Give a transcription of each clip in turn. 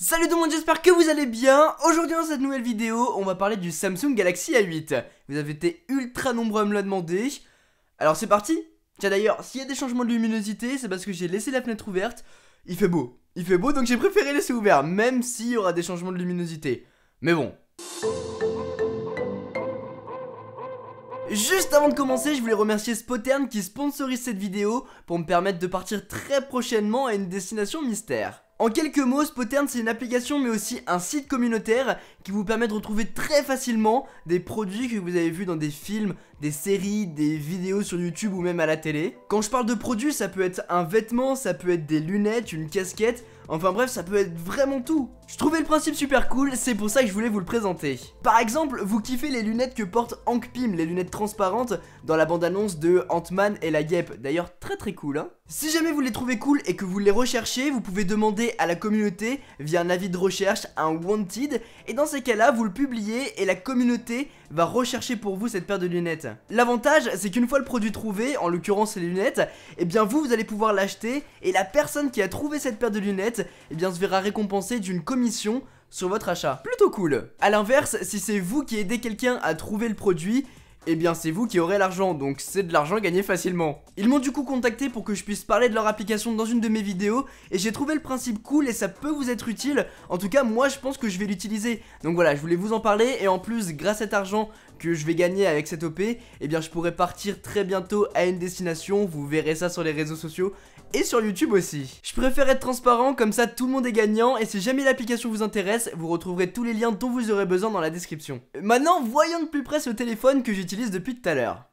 Salut tout le monde, j'espère que vous allez bien. Aujourd'hui dans cette nouvelle vidéo, on va parler du Samsung Galaxy A8. Vous avez été ultra nombreux à me le demander. Alors c'est parti. Tiens d'ailleurs, s'il y a des changements de luminosité, c'est parce que j'ai laissé la fenêtre ouverte. Il fait beau donc j'ai préféré laisser ouvert, même s'il y aura des changements de luminosité. Mais bon. Juste avant de commencer, je voulais remercier Spotern qui sponsorise cette vidéo pour me permettre de partir très prochainement à une destination mystère. En quelques mots, Spotern c'est une application mais aussi un site communautaire qui vous permet de retrouver très facilement des produits que vous avez vus dans des films, des séries, des vidéos sur YouTube ou même à la télé. Quand je parle de produits, ça peut être un vêtement, ça peut être des lunettes, une casquette, enfin bref, ça peut être vraiment tout. Je trouvais le principe super cool, c'est pour ça que je voulais vous le présenter. Par exemple, vous kiffez les lunettes que porte Hank Pym, les lunettes transparentes dans la bande-annonce de Ant-Man et la Guêpe. D'ailleurs, très cool hein. Si jamais vous les trouvez cool et que vous les recherchez, vous pouvez demander à la communauté via un avis de recherche, un wanted, et dans ces cas-là, vous le publiez et la communauté va rechercher pour vous cette paire de lunettes. L'avantage, c'est qu'une fois le produit trouvé, en l'occurrence les lunettes, et bien vous allez pouvoir l'acheter et la personne qui a trouvé cette paire de lunettes, et bien se verra récompensée d'une commission sur votre achat. Plutôt cool. A l'inverse, si c'est vous qui aidez quelqu'un à trouver le produit, eh bien c'est vous qui aurez l'argent, donc c'est de l'argent gagné facilement. Ils m'ont du coup contacté pour que je puisse parler de leur application dans une de mes vidéos, et j'ai trouvé le principe cool et ça peut vous être utile. En tout cas moi je pense que je vais l'utiliser. Donc voilà, je voulais vous en parler, et en plus grâce à cet argent que je vais gagner avec cette OP, eh bien je pourrai partir très bientôt à une destination. Vous verrez ça sur les réseaux sociaux et sur YouTube aussi. Je préfère être transparent, comme ça tout le monde est gagnant, et si jamais l'application vous intéresse, vous retrouverez tous les liens dont vous aurez besoin dans la description. Maintenant, voyons de plus près ce téléphone que j'utilise depuis tout à l'heure.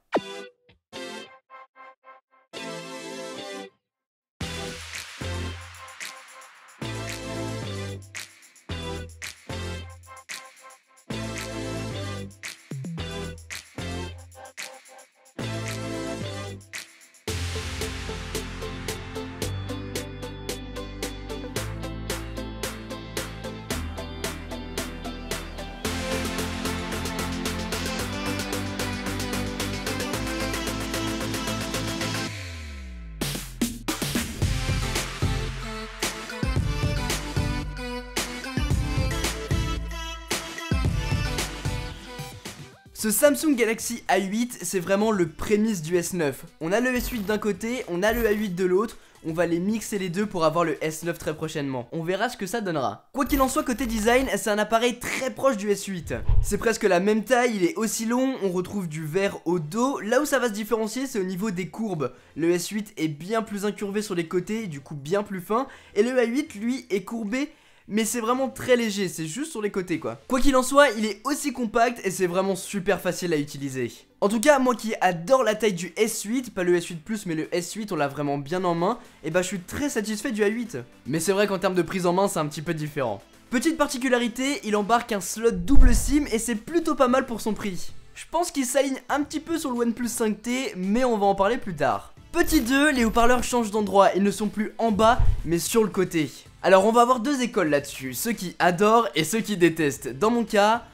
Ce Samsung Galaxy A8, c'est vraiment le prémisse du S9. On a le S8 d'un côté, on a le A8 de l'autre. On va les mixer les deux pour avoir le S9 très prochainement. On verra ce que ça donnera. Quoi qu'il en soit, côté design, c'est un appareil très proche du S8. C'est presque la même taille, il est aussi long, on retrouve du vert au dos. Là où ça va se différencier, c'est au niveau des courbes. Le S8 est bien plus incurvé sur les côtés, du coup bien plus fin. Et le A8, lui, est courbé, mais c'est vraiment très léger, c'est juste sur les côtés quoi. Quoi qu'il en soit, il est aussi compact et c'est vraiment super facile à utiliser. En tout cas, moi qui adore la taille du S8, pas le S8 Plus mais le S8, on l'a vraiment bien en main, et bah je suis très satisfait du A8. Mais c'est vrai qu'en termes de prise en main, c'est un petit peu différent. Petite particularité, il embarque un slot double SIM et c'est plutôt pas mal pour son prix. Je pense qu'il s'aligne un petit peu sur le OnePlus 5T, mais on va en parler plus tard. Petit 2, les haut-parleurs changent d'endroit, ils ne sont plus en bas, mais sur le côté. Alors on va avoir deux écoles là-dessus, ceux qui adorent et ceux qui détestent. Dans mon cas,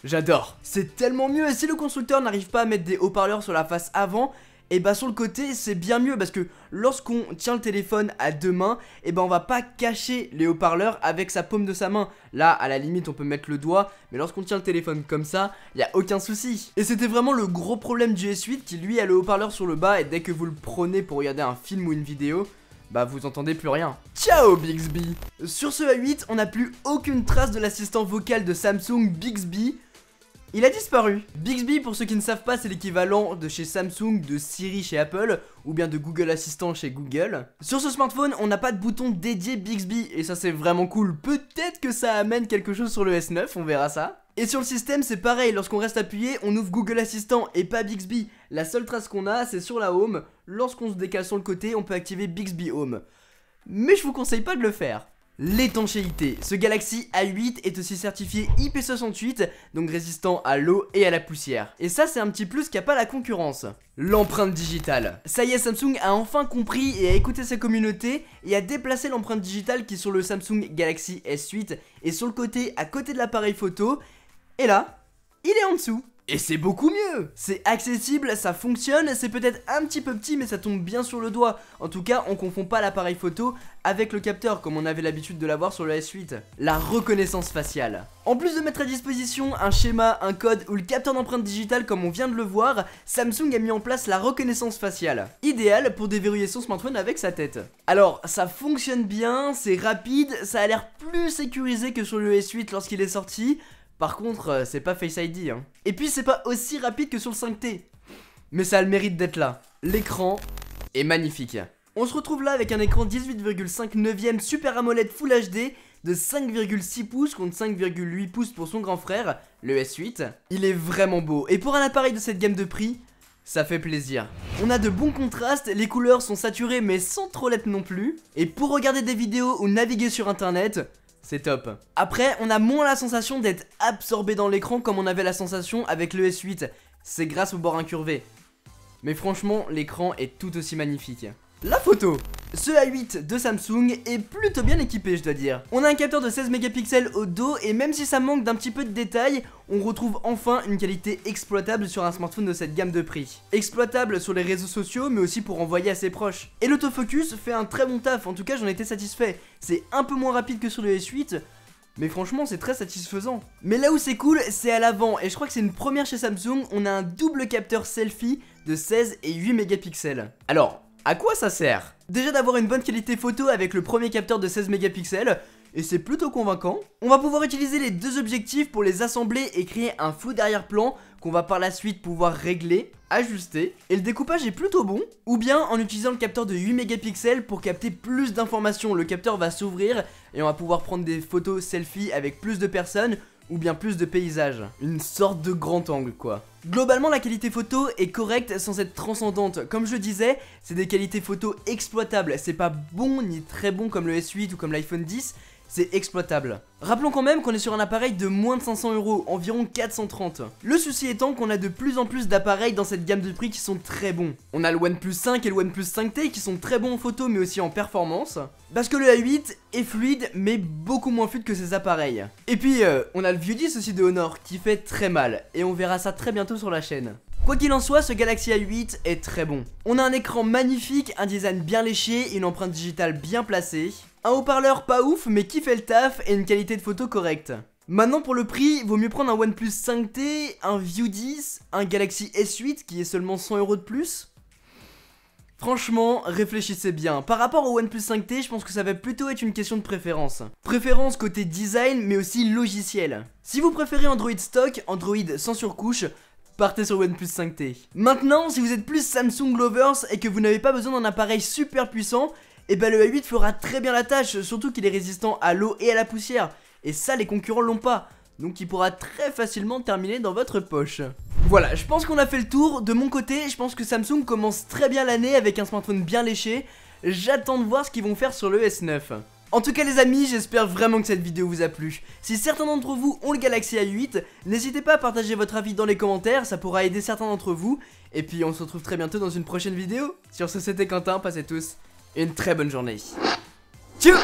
j'adore. C'est tellement mieux, et si le constructeur n'arrive pas à mettre des haut-parleurs sur la face avant, et bah sur le côté c'est bien mieux, parce que lorsqu'on tient le téléphone à deux mains, et bah on va pas cacher les haut-parleurs avec sa paume de sa main. Là à la limite on peut mettre le doigt, mais lorsqu'on tient le téléphone comme ça, y a aucun souci. Et c'était vraiment le gros problème du S8 qui lui a le haut-parleur sur le bas, et dès que vous le prenez pour regarder un film ou une vidéo, bah vous entendez plus rien. Ciao Bixby. Sur ce A8, on n'a plus aucune trace de l'assistant vocal de Samsung Bixby. Il a disparu. Bixby, pour ceux qui ne savent pas, c'est l'équivalent de chez Samsung, de Siri chez Apple, ou bien de Google Assistant chez Google. Sur ce smartphone, on n'a pas de bouton dédié Bixby, et ça c'est vraiment cool. Peut-être que ça amène quelque chose sur le S9, on verra ça. Et sur le système, c'est pareil, lorsqu'on reste appuyé, on ouvre Google Assistant et pas Bixby. La seule trace qu'on a, c'est sur la Home. Lorsqu'on se décale sur le côté, on peut activer Bixby Home. Mais je vous conseille pas de le faire. L'étanchéité. Ce Galaxy A8 est aussi certifié IP68, donc résistant à l'eau et à la poussière. Et ça, c'est un petit plus qu'a pas la concurrence. L'empreinte digitale. Ça y est, Samsung a enfin compris et a écouté sa communauté et a déplacé l'empreinte digitale qui est sur le Samsung Galaxy S8 et sur le côté, à côté de l'appareil photo. Et là, il est en dessous. Et c'est beaucoup mieux. C'est accessible, ça fonctionne, c'est peut-être un petit peu petit mais ça tombe bien sur le doigt. En tout cas, on confond pas l'appareil photo avec le capteur comme on avait l'habitude de l'avoir sur le S8. La reconnaissance faciale. En plus de mettre à disposition un schéma, un code ou le capteur d'empreinte digitale comme on vient de le voir, Samsung a mis en place la reconnaissance faciale. Idéal pour déverrouiller son smartphone avec sa tête. Alors, ça fonctionne bien, c'est rapide, ça a l'air plus sécurisé que sur le S8 lorsqu'il est sorti. Par contre, c'est pas Face ID hein. Et puis c'est pas aussi rapide que sur le 5T. Mais ça a le mérite d'être là. L'écran est magnifique. On se retrouve là avec un écran 18,5 neuvième Super AMOLED Full HD de 5,6 pouces contre 5,8 pouces pour son grand frère, le S8. Il est vraiment beau et pour un appareil de cette gamme de prix, ça fait plaisir. On a de bons contrastes, les couleurs sont saturées mais sans trop l'être non plus. Et pour regarder des vidéos ou naviguer sur internet, c'est top. Après, on a moins la sensation d'être absorbé dans l'écran comme on avait la sensation avec le S8. C'est grâce au bord incurvé. Mais franchement, l'écran est tout aussi magnifique. La photo. Ce A8 de Samsung est plutôt bien équipé, je dois dire. On a un capteur de 16 mégapixels au dos et même si ça manque d'un petit peu de détails, on retrouve enfin une qualité exploitable sur un smartphone de cette gamme de prix. Exploitable sur les réseaux sociaux mais aussi pour envoyer à ses proches. Et l'autofocus fait un très bon taf, en tout cas j'en étais satisfait. C'est un peu moins rapide que sur le S8, mais franchement c'est très satisfaisant. Mais là où c'est cool, c'est à l'avant et je crois que c'est une première chez Samsung, on a un double capteur selfie de 16 et 8 mégapixels. Alors, à quoi ça sert? Déjà d'avoir une bonne qualité photo avec le premier capteur de 16 mégapixels, et c'est plutôt convaincant. On va pouvoir utiliser les deux objectifs pour les assembler et créer un flou d'arrière-plan qu'on va par la suite pouvoir régler, ajuster. Et le découpage est plutôt bon. Ou bien en utilisant le capteur de 8 mégapixels pour capter plus d'informations. Le capteur va s'ouvrir et on va pouvoir prendre des photos selfie avec plus de personnes ou bien plus de paysages. Une sorte de grand angle quoi. Globalement la qualité photo est correcte sans être transcendante. Comme je le disais, c'est des qualités photo exploitables. C'est pas bon ni très bon comme le S8 ou comme l'iPhone 10. C'est exploitable. Rappelons quand même qu'on est sur un appareil de moins de 500 €, environ 430. Le souci étant qu'on a de plus en plus d'appareils dans cette gamme de prix qui sont très bons. On a le OnePlus 5 et le OnePlus 5T qui sont très bons en photo mais aussi en performance. Parce que le A8 est fluide mais beaucoup moins fluide que ces appareils. Et puis on a le View 10 aussi de Honor qui fait très mal et on verra ça très bientôt sur la chaîne. Quoi qu'il en soit, ce Galaxy A8 est très bon. On a un écran magnifique, un design bien léché, une empreinte digitale bien placée, un haut-parleur pas ouf mais qui fait le taf et une qualité de photo correcte. Maintenant pour le prix, vaut mieux prendre un OnePlus 5T, un View 10, un Galaxy S8 qui est seulement 100 € de plus. Franchement, réfléchissez bien. Par rapport au OnePlus 5T, je pense que ça va plutôt être une question de préférence. Préférence côté design mais aussi logiciel. Si vous préférez Android stock, Android sans surcouche, partez sur OnePlus 5T. Maintenant, si vous êtes plus Samsung lovers et que vous n'avez pas besoin d'un appareil super puissant, et ben le A8 fera très bien la tâche, surtout qu'il est résistant à l'eau et à la poussière. Et ça, les concurrents l'ont pas. Donc il pourra très facilement terminer dans votre poche. Voilà, je pense qu'on a fait le tour. De mon côté, je pense que Samsung commence très bien l'année avec un smartphone bien léché. J'attends de voir ce qu'ils vont faire sur le S9. En tout cas les amis, j'espère vraiment que cette vidéo vous a plu. Si certains d'entre vous ont le Galaxy A8, n'hésitez pas à partager votre avis dans les commentaires, ça pourra aider certains d'entre vous. Et puis on se retrouve très bientôt dans une prochaine vidéo. Sur ce, c'était Quentin, passez tous une très bonne journée. Tchou!